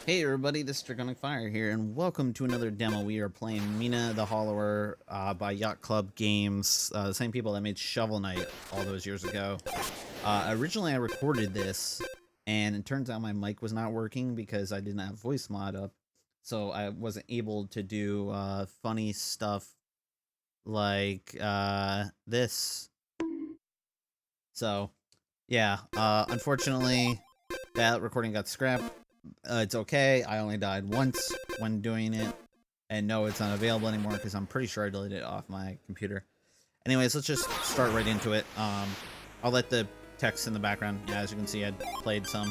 Hey everybody, this is Draconic Fire here, and welcome to another demo. We are playing Mina the Hollower by Yacht Club Games, the same people that made Shovel Knight all those years ago. Originally I recorded this, and it turns out my mic was not working because I didn't have voice mod up, so I wasn't able to do funny stuff like this. So, yeah, unfortunately, that recording got scrapped. It's okay. I only died once when doing it. And no, it's not available anymore because I'm pretty sure I deleted it off my computer. Anyways, let's just start right into it. I'll let the text in the background. Yeah, as you can see, I played some.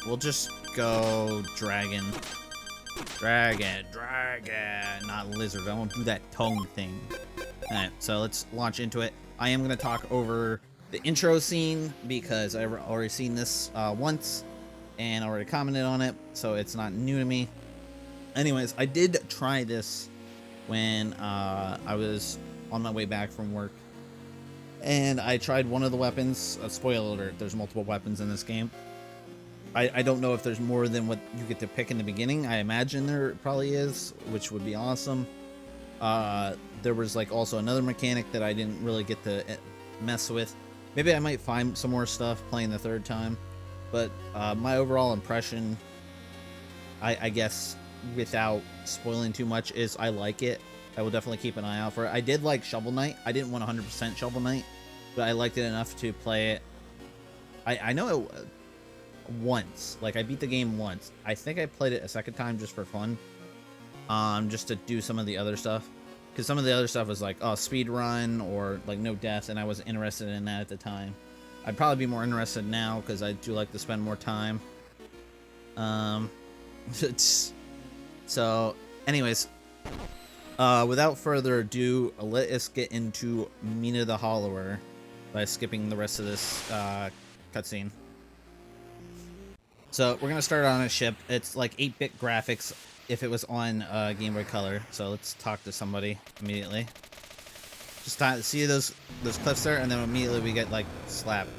We'll just go dragon. Dragon, not lizard. I won't do that tongue thing. Alright, so let's launch into it. I am going to talk over the intro scene because I've already seen this once and already commented on it, so it's not new to me. Anyways, I did try this when I was on my way back from work, and I tried one of the weapons. Spoiler alert, there's multiple weapons in this game. I don't know if there's more than what you get to pick in the beginning. I imagine there probably is, which would be awesome. There was like also another mechanic that I didn't really get to mess with. Maybe I might find some more stuff playing the third time, but my overall impression, I guess without spoiling too much, is I like it. I will definitely keep an eye out for it. I did like Shovel Knight. I didn't want 100% Shovel Knight, but I liked it enough to play it. I know it once. Like, I beat the game once. I think I played it a second time just for fun. Just to do some of the other stuff. Because some of the other stuff was like, oh, speed run or like no death, and I wasn't interested in that at the time. I'd probably be more interested now because I do like to spend more time. So, anyways, without further ado, let us get into Mina the Hollower by skipping the rest of this cutscene. So we're gonna start on a ship. It's like 8-bit graphics if it was on Game Boy Color. So let's talk to somebody immediately. Just see those cliffs there, and then immediately we get like slapped.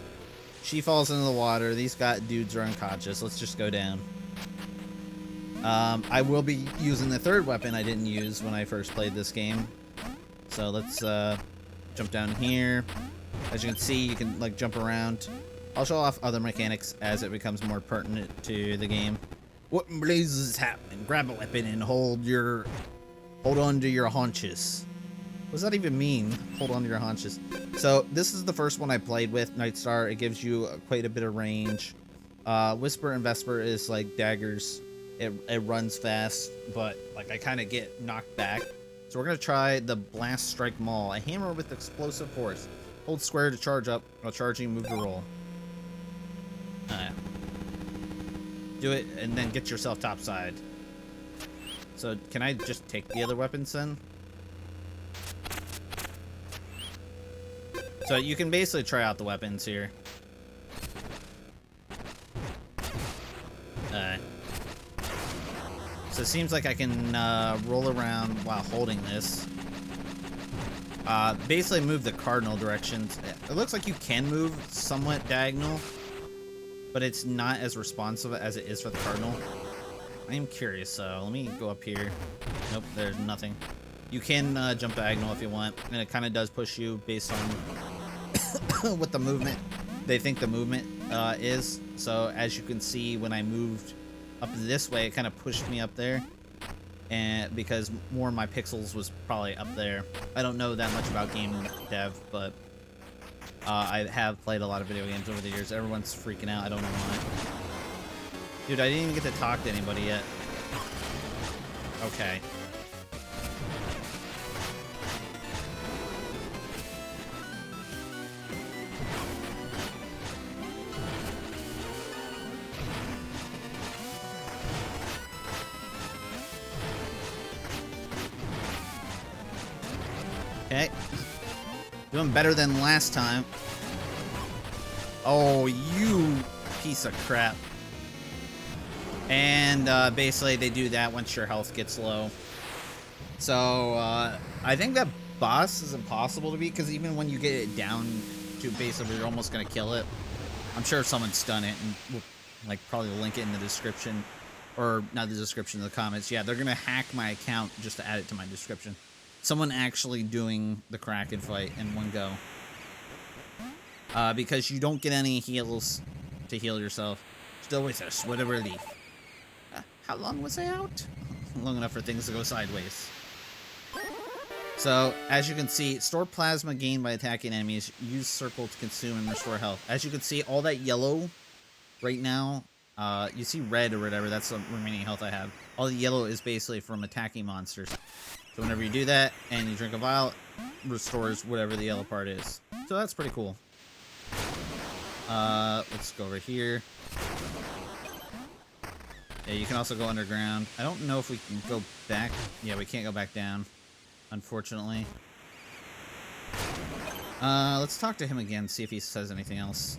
She falls into the water. These dudes are unconscious. Let's just go down. I will be using the third weapon I didn't use when I first played this game. So let's jump down here. As you can see, you can like jump around. I'll show off other mechanics as it becomes more pertinent to the game. What in blazes is happening? Grab a weapon and hold on to your haunches. What does that even mean? Hold on to your haunches. So this is the first one I played with, Nightstar. It gives you quite a bit of range. Whisper and Vesper is like daggers. It runs fast, but like I kind of get knocked back. So we're gonna try the Blast Strike Maul, a hammer with explosive force. Hold square to charge up. While charging, move to roll. Do it and then get yourself topside. So can I just take the other weapons then? So you can basically try out the weapons here. So it seems like I can roll around while holding this. Basically move the cardinal directions. It looks like you can move somewhat diagonal, but it's not as responsive as it is for the cardinal. I am curious, so let me go up here. Nope, there's nothing. You can jump diagonal if you want, and it kind of does push you based on what the movement they think the movement is. So as you can see, when I moved up this way, it kind of pushed me up there, and because more of my pixels was probably up there. I don't know that much about game dev, but I have played a lot of video games over the years. Everyone's freaking out. I don't know why. Dude, I didn't even get to talk to anybody yet. Okay. Okay. Doing better than last time. Oh, you piece of crap. And basically they do that once your health gets low. So I think that boss is impossible to beat, because even when you get it down to basically you're almost going to kill it, I'm sure someone's done it and will like probably link it in the description, or not the description, the comments. Yeah, they're gonna hack my account just to add it to my description. Someone actually doing the Kraken fight in one go. Because you don't get any heals to heal yourself. Still with a sweat of relief. How long was I out? Long enough for things to go sideways. So, as you can see, store plasma gained by attacking enemies. Use circle to consume and restore health. As you can see, all that yellow right now, you see red or whatever, that's the remaining health I have. All the yellow is basically from attacking monsters. So whenever you do that and you drink a vial, restores whatever the yellow part is. So that's pretty cool. Let's go over here. Yeah, you can also go underground. I don't know if we can go back. Yeah, we can't go back down, unfortunately. Let's talk to him again, see if he says anything else.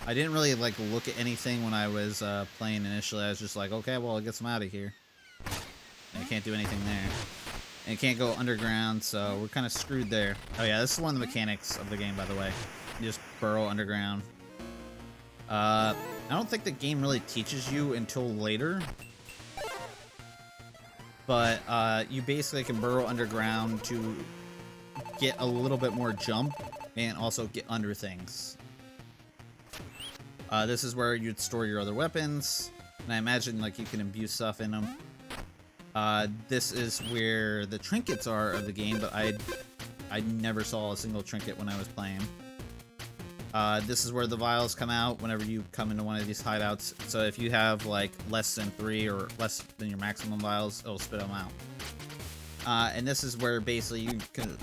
I didn't really, like, look at anything when I was playing initially. I was just like, okay, well, I'll get some out of here. And I can't do anything there. And it can't go underground, so we're kind of screwed there. Oh, yeah, this is one of the mechanics of the game, by the way. You just burrow underground. I don't think the game really teaches you until later. But you basically can burrow underground to get a little bit more jump and also get under things. This is where you'd store your other weapons, and I imagine like you can imbue stuff in them. This is where the trinkets are of the game, but I never saw a single trinket when I was playing. This is where the vials come out whenever you come into one of these hideouts. So if you have like less than 3 or less than your maximum vials, it'll spit them out. And this is where basically you can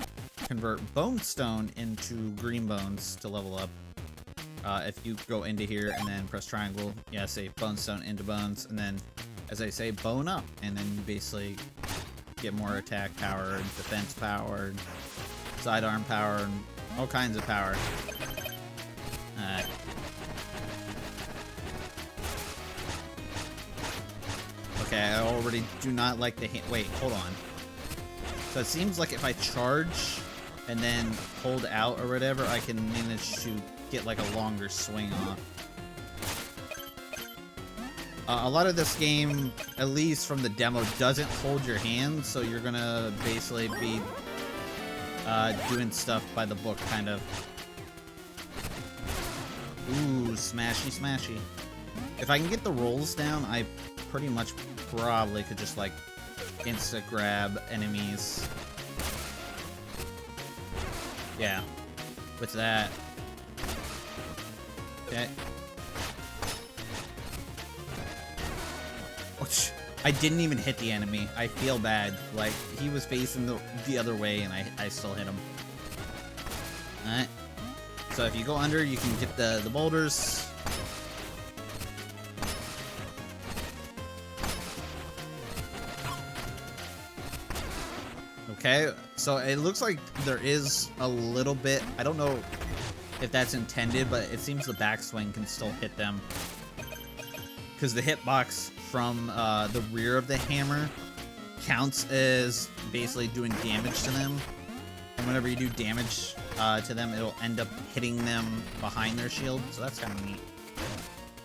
convert bone stone into green bones to level up. If you go into here and then press triangle, yeah, say bone stone into bones, and then as I say, bone up, and then you basically get more attack power and defense power and sidearm power and all kinds of power. Okay, I already do not like the wait, hold on. So it seems like if I charge and then hold out or whatever, I can manage to get like a longer swing off. A lot of this game, at least from the demo, doesn't hold your hand, so you're gonna basically be doing stuff by the book, kind of. Ooh, smashy, smashy. If I can get the rolls down, I pretty much probably could just, like, insta-grab enemies. Yeah. With that. Okay. I didn't even hit the enemy. I feel bad. Like, he was facing the other way, and I still hit him. Alright. So if you go under, you can get the boulders. Okay, so it looks like there is a little bit, I don't know if that's intended, but it seems the backswing can still hit them. Because the hitbox from the rear of the hammer counts as basically doing damage to them. And whenever you do damage to them, it'll end up hitting them behind their shield. So that's kind of neat.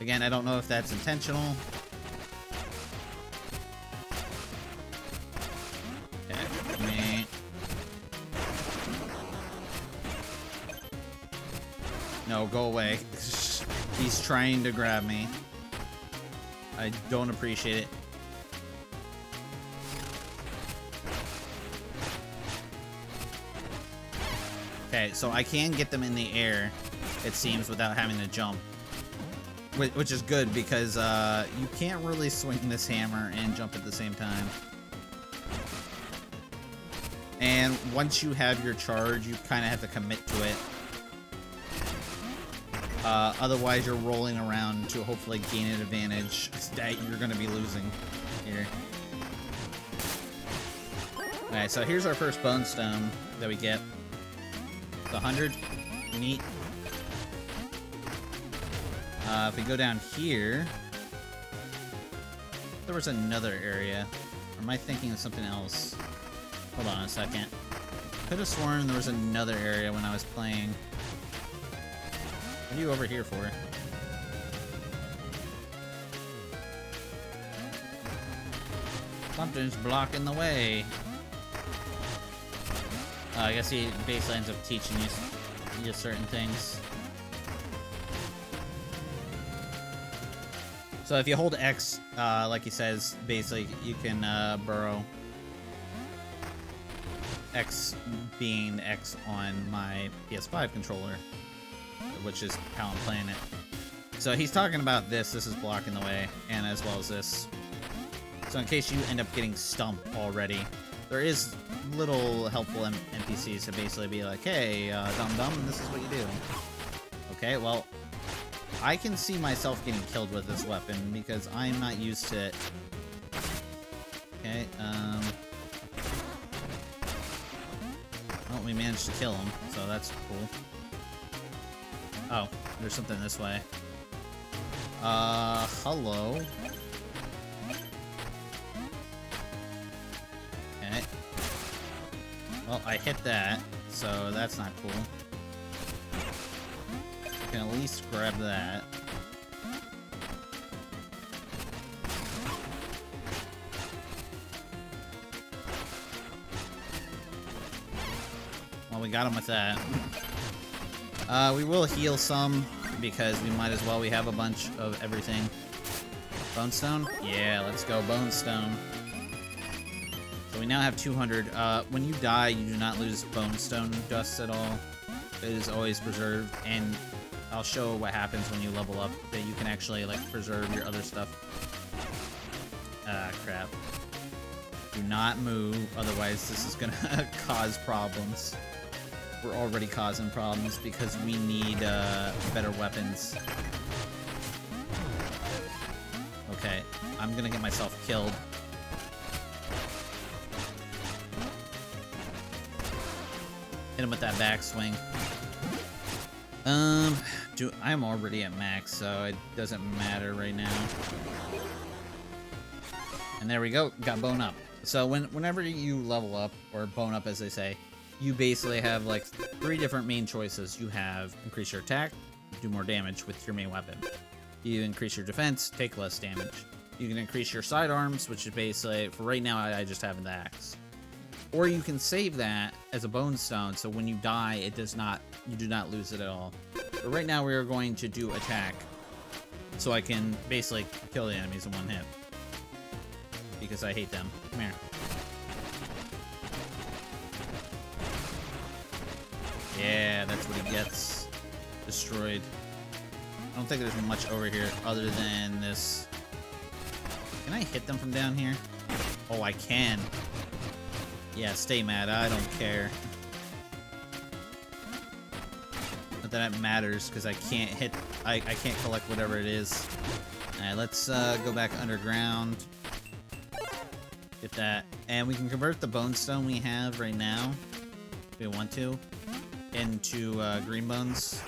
Again, I don't know if that's intentional. Okay. No, go away. He's trying to grab me. I don't appreciate it. Okay, so I can get them in the air, it seems, without having to jump. Which is good, because you can't really swing this hammer and jump at the same time. And once you have your charge, you kind of have to commit to it. Otherwise, you're rolling around to hopefully gain an advantage that you're going to be losing here. Alright, so here's our first bone stone that we get. The 100. Neat. If we go down here, there was another area. Or am I thinking of something else? Hold on a second. could have sworn there was another area when I was playing. What are you over here for? Something's blocking the way. I guess he basically ends up teaching you certain things. So if you hold X, like he says, basically you can burrow. X being X on my PS5 controller, which is how I'm playing it. So he's talking about this. This is blocking the way, and as well as this. So in case you end up getting stumped already, there is little helpful NPCs to basically be like, hey, dum-dum, this is what you do. Okay, well, I can see myself getting killed with this weapon because I'm not used to it. Okay, well, we managed to kill him, so that's cool. Oh, there's something this way. Hello. Okay. Well, I hit that, so that's not cool. Can at least grab that. Well, we got him with that. We will heal some because we might as well. We have a bunch of everything. Bone stone? Yeah, let's go bone stone. So we now have 200. When you die, you do not lose bone stone dust at all. It is always preserved, and I'll show what happens when you level up, that you can actually, like, preserve your other stuff. Ah, crap. Do not move, otherwise this is gonna cause problems. We're already causing problems because we need, better weapons. Okay, I'm gonna get myself killed. Hit him with that backswing. I'm already at max, so it doesn't matter right now. And there we go, got bone up. So whenever you level up, or bone up as they say, you basically have like 3 different main choices. You have increase your attack, do more damage with your main weapon. You increase your defense, take less damage. You can increase your sidearms, which is basically, for right now, I just have the axe. Or you can save that as a bone stone, so when you die, you do not lose it at all. But right now, we are going to do attack, so I can basically kill the enemies in one hit. Because I hate them. Come here. Yeah, that's what he gets. Destroyed. I don't think there's much over here other than this. Can I hit them from down here? Oh, I can. Yeah, stay mad. I don't care. Not that it matters, because I can't hit... I can't collect whatever it is. Alright, let's go back underground. Get that. And we can convert the bone stone we have right now, if we want to, into green bones.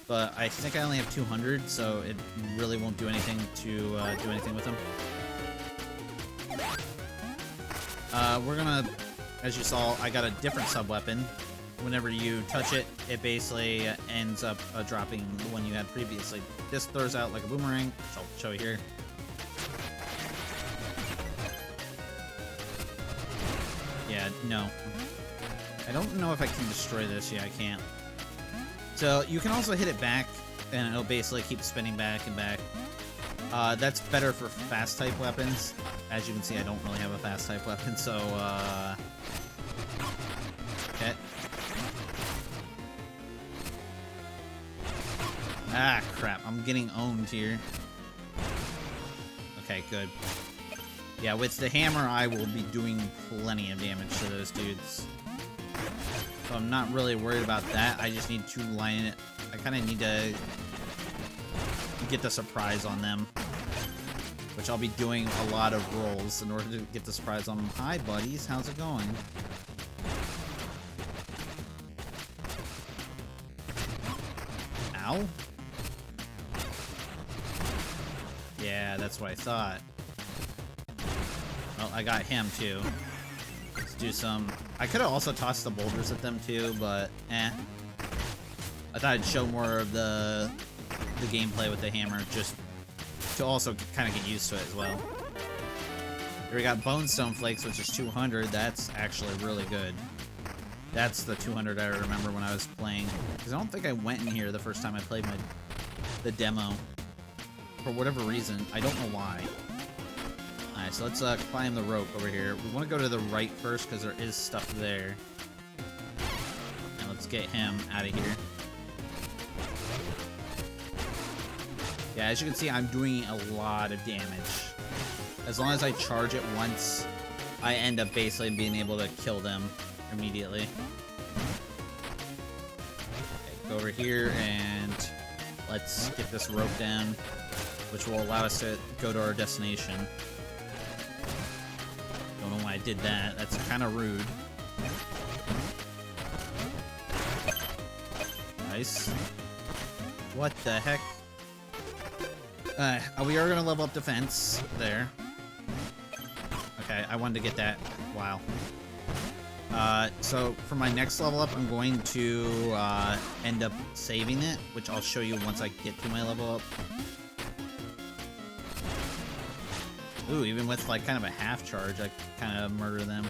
But I think I only have 200, so it really won't do anything to do anything with them. We're gonna, as you saw, I got a different sub-weapon. Whenever you touch it, it basically ends up dropping the one you had previously. This throws out like a boomerang, which I'll show you here. Yeah, no. I don't know if I can destroy this. Yeah, I can't. So you can also hit it back, and it'll basically keep spinning back and back. That's better for fast-type weapons. As you can see, I don't really have a fast-type weapon, so, okay. Ah, crap. I'm getting owned here. Okay, good. Yeah, with the hammer, I will be doing plenty of damage to those dudes. So I'm not really worried about that. I just need to line it. I kind of need to get the surprise on them, which I'll be doing a lot of rolls in order to get the surprise on them. Hi, buddies. How's it going? Ow. Yeah, that's what I thought. Well, I got him, too. Let's do some I could have also tossed the boulders at them too, but I thought I'd show more of the gameplay with the hammer, just to also kind of get used to it as well. Here we got Bone Stone Flakes, which is 200. That's actually really good. That's the 200 I remember when I was playing. Because I don't think I went in here the first time I played the demo. For whatever reason. I don't know why. Alright, so let's climb the rope over here. We want to go to the right first because there is stuff there. And let's get him out of here. Yeah, as you can see, I'm doing a lot of damage. As long as I charge it once, I end up basically being able to kill them immediately. Okay, go over here and let's get this rope down, which will allow us to go to our destination. Don't know why I did that. That's kind of rude. Nice. What the heck? We are going to level up defense there. Okay, I wanted to get that. Wow. So for my next level up, I'm going to end up saving it, which I'll show you once I get to my level up. Ooh, even with like kind of a half charge, I kind of murder them.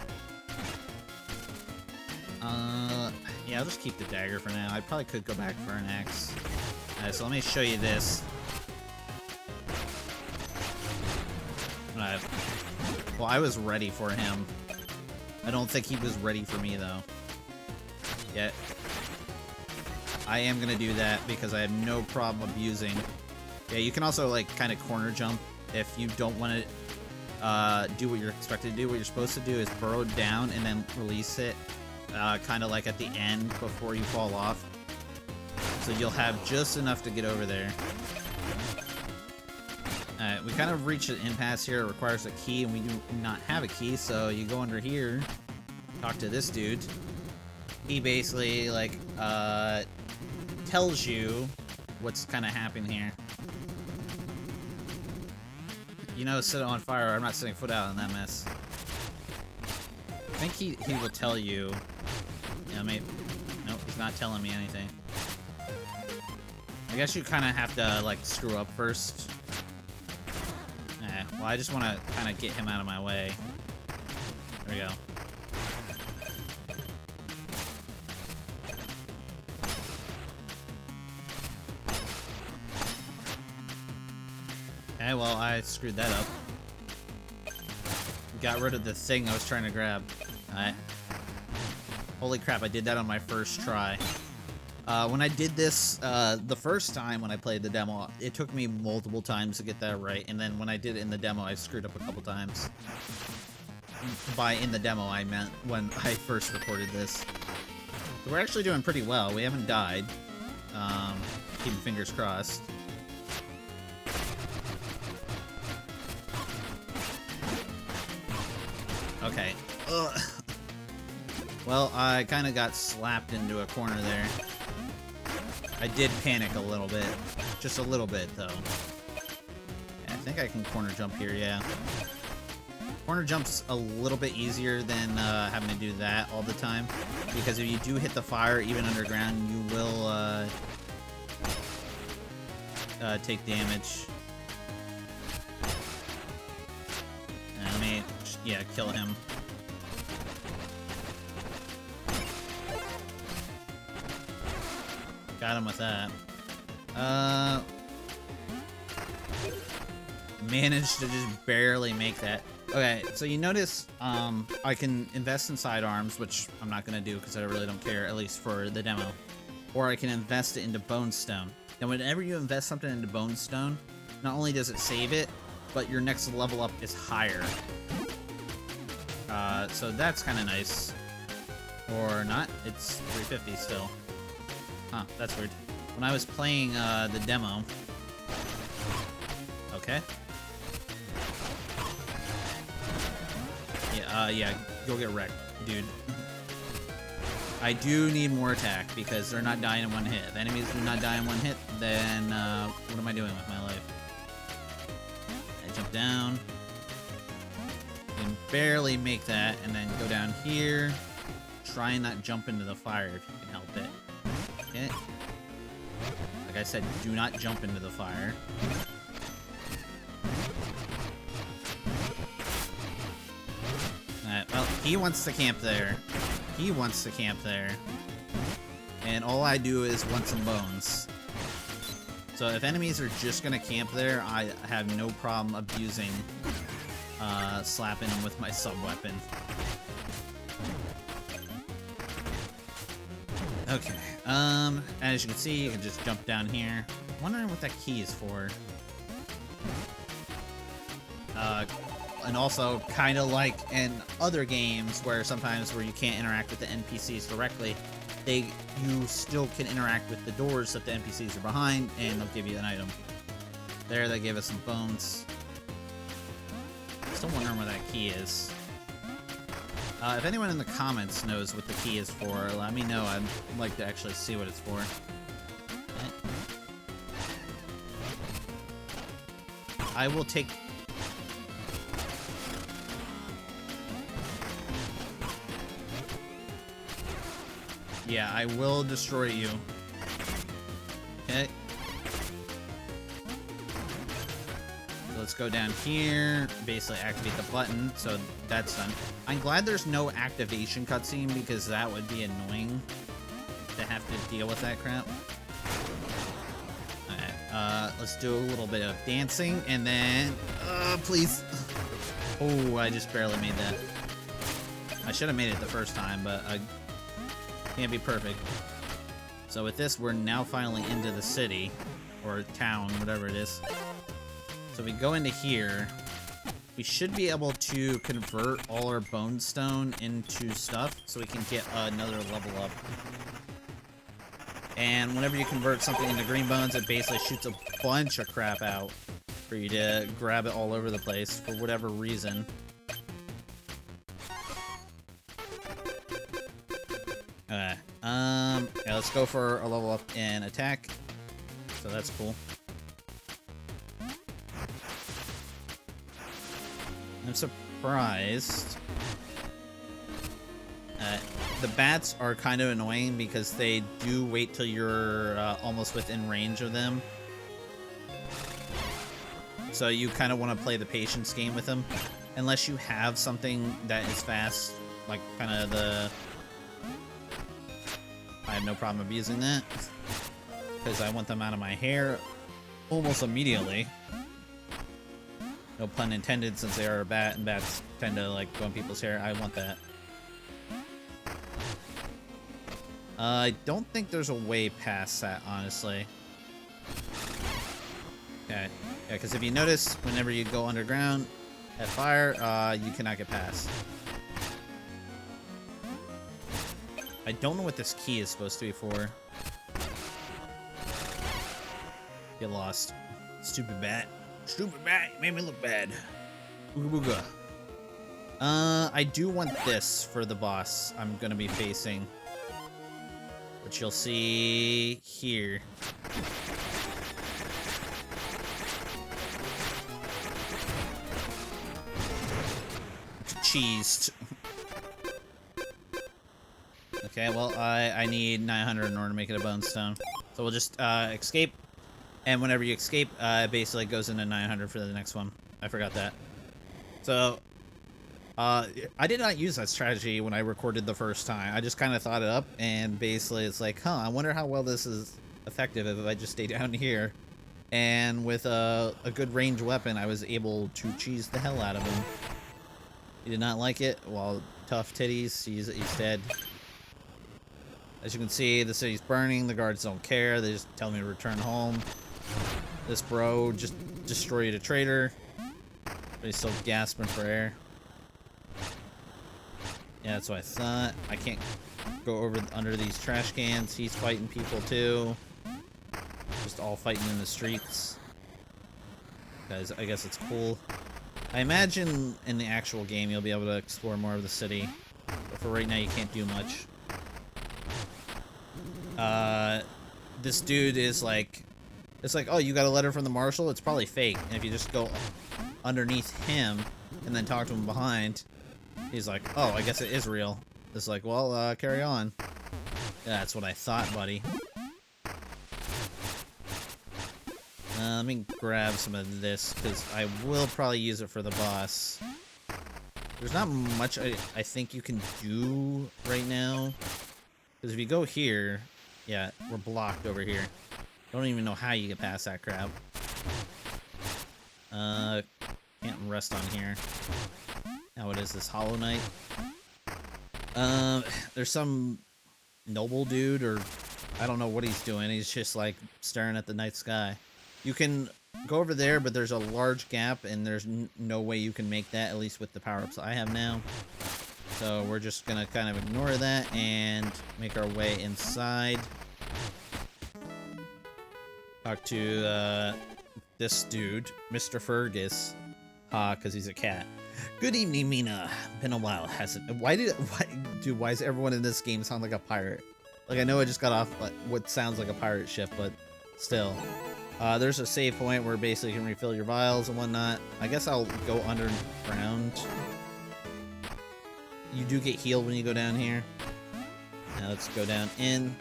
Yeah, I'll just keep the dagger for now. I probably could go back for an axe. Alright, so let me show you this. Well, I was ready for him. I don't think he was ready for me, though. Yet. I am gonna do that because I have no problem abusing. Yeah, you can also, like, kind of corner jump if you don't want to do what you're expected to do. What you're supposed to do is burrow down and then release it, kind of like at the end before you fall off. So you'll have just enough to get over there. Alright, we kind of reached an impasse here. It requires a key, and we do not have a key, so you go under here, talk to this dude. He basically, like, tells you what's kind of happening here. You know, set it on fire, or I'm not setting foot out in that mess. I think he will tell you. Yeah, maybe. Nope, he's not telling me anything. I guess you kind of have to, like, screw up first. Well, I just want to kind of get him out of my way. There we go. Okay, well, I screwed that up. Got rid of the thing I was trying to grab. Alright. Holy crap, I did that on my first try. When I did this the first time when I played the demo, it took me multiple times to get that right, and then when I did it in the demo, I screwed up a couple times. By in the demo, I meant when I first recorded this. So we're actually doing pretty well. We haven't died. Keeping fingers crossed. Okay. Ugh. Well, I kind of got slapped into a corner there. I did panic a little bit. Just a little bit, though. Yeah, I think I can corner jump here, yeah. Corner jump's a little bit easier than having to do that all the time. Because if you do hit the fire, even underground, you will take damage. And let me, yeah, kill him. Got him with that. Managed to just barely make that. Okay, so you notice I can invest in sidearms, which I'm not going to do because I really don't care, at least for the demo. Or I can invest it into bone stone. Now, whenever you invest something into bone stone, not only does it save it, but your next level up is higher. So that's kind of nice. Or not. It's 350 still. Huh, that's weird. When I was playing the demo... Okay. Yeah, go get wrecked, dude. I do need more attack, because they're not dying in one hit. If enemies do not die in one hit, then what am I doing with my life? I jump down. Can barely make that, and then go down here. try and not jump into the fire if you can help it. Okay. Like I said, do not jump into the fire. Alright, well, he wants to camp there. He wants to camp there. And all I do is want some bones. So if enemies are just gonna camp there, I have no problem abusing slapping them with my sub-weapon. Okay, as you can see, you can just jump down here. I'm wondering what that key is for. And also, kind of like in other games where sometimes where you can't interact with the NPCs directly, you still can interact with the doors that the NPCs are behind, and they'll give you an item. There, they gave us some bones. Still wondering where that key is. If anyone in the comments knows what the key is for, let me know. I'd like to actually see what it's for. Okay. I will take... Yeah, I will destroy you. Okay. So let's go down here, basically activate the button, so that's done. I'm glad there's no activation cutscene, because that would be annoying to have to deal with that crap. Alright, let's do a little bit of dancing, and then, please. Oh, I just barely made that. I should have made it the first time, but I can't be perfect. So with this, we're now finally into the city, or town, whatever it is. So we go into here. We should be able to convert all our bone stone into stuff, so we can get another level up. And whenever you convert something into green bones, it basically shoots a bunch of crap out for you to grab it all over the place for whatever reason. Yeah, let's go for a level up in attack. So that's cool. I'm surprised. The bats are kind of annoying because they do wait till you're almost within range of them. So you kind of want to play the patience game with them. Unless you have something that is fast, like kind of the... I have no problem abusing that, because I want them out of my hair almost immediately. No pun intended, since they are a bat, and bats tend to like go in people's hair. I want that. I don't think there's a way past that, honestly. Okay, yeah, because if you notice, whenever you go underground at fire, you cannot get past. I don't know what this key is supposed to be for. Get lost. Stupid bat. Stupid bat, you made me look bad. Ooga booga. I do want this for the boss I'm gonna be facing, which you'll see here. Cheesed. Okay, well, I need 900 in order to make it a bone stone. So we'll just escape, and whenever you escape, it basically goes into 900 for the next one. I forgot that. So, I did not use that strategy when I recorded the first time. I just kind of thought it up, and basically it's like, huh, I wonder how well this is effective if I just stay down here. And with a good range weapon, I was able to cheese the hell out of him. He did not like it. Well, tough titties, he's dead. As you can see, the city's burning. The guards don't care. They just tell me to return home. This bro just destroyed a trader. But he's still gasping for air. Yeah, that's what I thought. I can't go over under these trash cans. He's fighting people too. Just all fighting in the streets. Guys, I guess it's cool. I imagine in the actual game you'll be able to explore more of the city. But for right now, you can't do much. This dude is like, it's like, oh, you got a letter from the marshal? It's probably fake. And if you just go underneath him and then talk to him behind, he's like, oh, I guess it is real. It's like, well, carry on. Yeah, that's what I thought, buddy. Let me grab some of this, because I will probably use it for the boss. There's not much I think you can do right now. Because if you go here, yeah, we're blocked over here. Don't even know how you get past that crap. Can't rest on here. Now what is this, Hollow Knight? There's some noble dude, or I don't know what he's doing. He's just like staring at the night sky. You can go over there, but there's a large gap, and there's no way you can make that, at least with the power-ups I have now. So we're just gonna kind of ignore that and make our way inside. Talk to this dude, Mr. Fergus. Because he's a cat. Good evening, Mina. Been a while, hasn't it? Dude, why does everyone in this game sound like a pirate? Like, I know I just got off what sounds like a pirate ship, but still. There's a save point where basically you can refill your vials and whatnot. I guess I'll go underground. You do get healed when you go down here. Now let's go down in.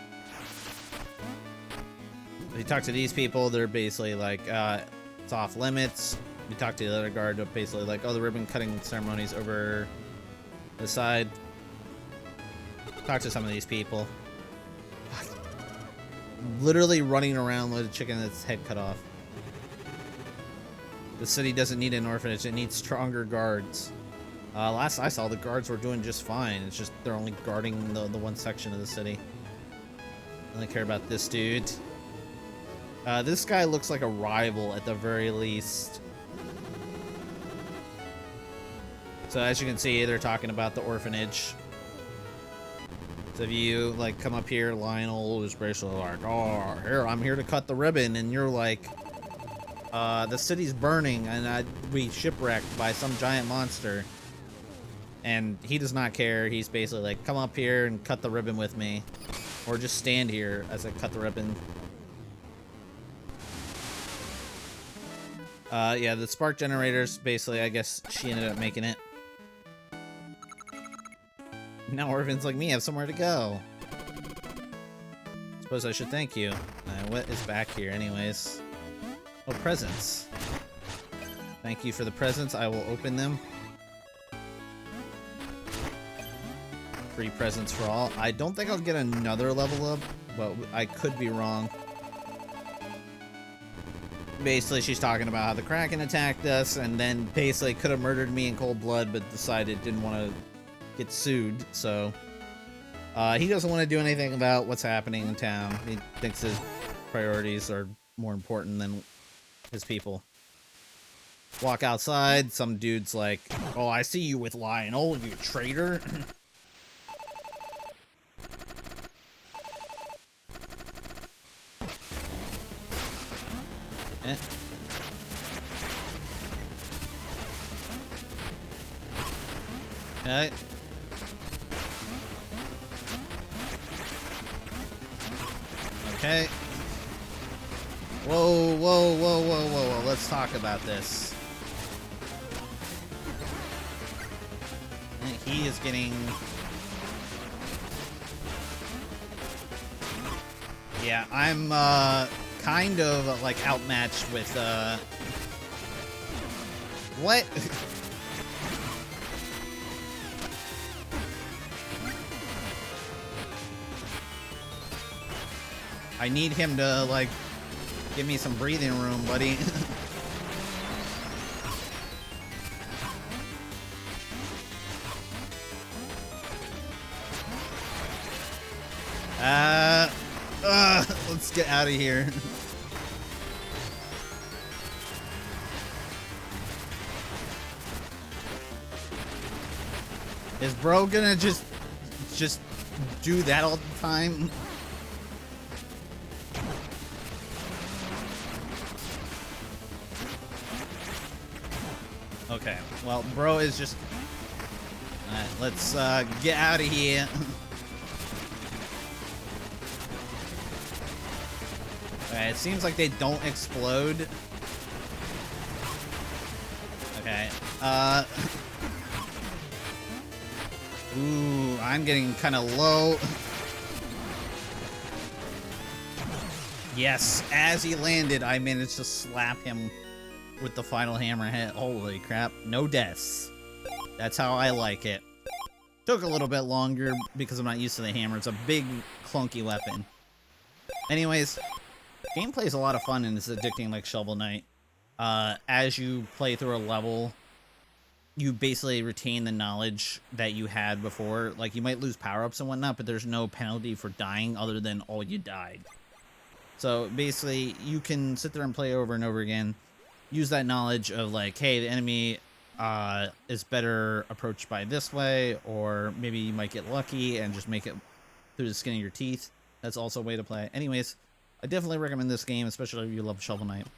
If you talk to these people, they're basically like, it's off limits. You talk to the other guard, they're basically like, oh, the ribbon cutting ceremony's over the side. Talk to some of these people. Literally running around with a chicken that's head cut off. The city doesn't need an orphanage, it needs stronger guards. Last I saw, the guards were doing just fine. It's just they're only guarding the one section of the city. I only care about this dude. This guy looks like a rival at the very least. So as you can see, they're talking about the orphanage. So if you like come up here, Lionel is basically like, oh, here, I'm here to cut the ribbon, and you're like, the city's burning, and we shipwrecked by some giant monster. And he does not care. He's basically like, come up here and cut the ribbon with me, or just stand here as I cut the ribbon. Yeah, the spark generators, basically, I guess she ended up making it. Now orphans like me have somewhere to go. Suppose I should thank you. What is back here anyways? Oh, presents. Thank you for the presents. I will open them. Free presents for all. I don't think I'll get another level up, but I could be wrong. Basically, she's talking about how the Kraken attacked us, and then basically could have murdered me in cold blood, but decided didn't want to get sued, so he doesn't want to do anything about what's happening in town. He thinks his priorities are more important than his people. Walk outside, some dude's like, oh, I see you with Lionel, you traitor. Okay. Okay. Whoa, whoa, whoa, whoa, whoa, whoa. Let's talk about this. He is getting... Yeah, I'm, kind of, like, outmatched with, What? I need him to, like, give me some breathing room, buddy. Let's get out of here. Is bro gonna just do that all the time? Okay, well, bro is just... Alright, let's get out of here. Alright, it seems like they don't explode. Okay, Ooh, I'm getting kind of low. Yes, as he landed, I managed to slap him with the final hammerhead. Holy crap, no deaths. That's how I like it. Took a little bit longer because I'm not used to the hammer. It's a big, clunky weapon. Anyways, gameplay is a lot of fun and it's addicting like Shovel Knight. As you play through a level, you basically retain the knowledge that you had before. Like, you might lose power-ups and whatnot, but there's no penalty for dying other than, oh, you died. So, basically, you can sit there and play over and over again. Use that knowledge of, like, hey, the enemy is better approached by this way, or maybe you might get lucky and just make it through the skin of your teeth. That's also a way to play. Anyways, I definitely recommend this game, especially if you love Shovel Knight.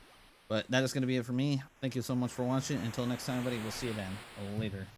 But that is going to be it for me. Thank you so much for watching. Until next time, everybody, we'll see you then. Later.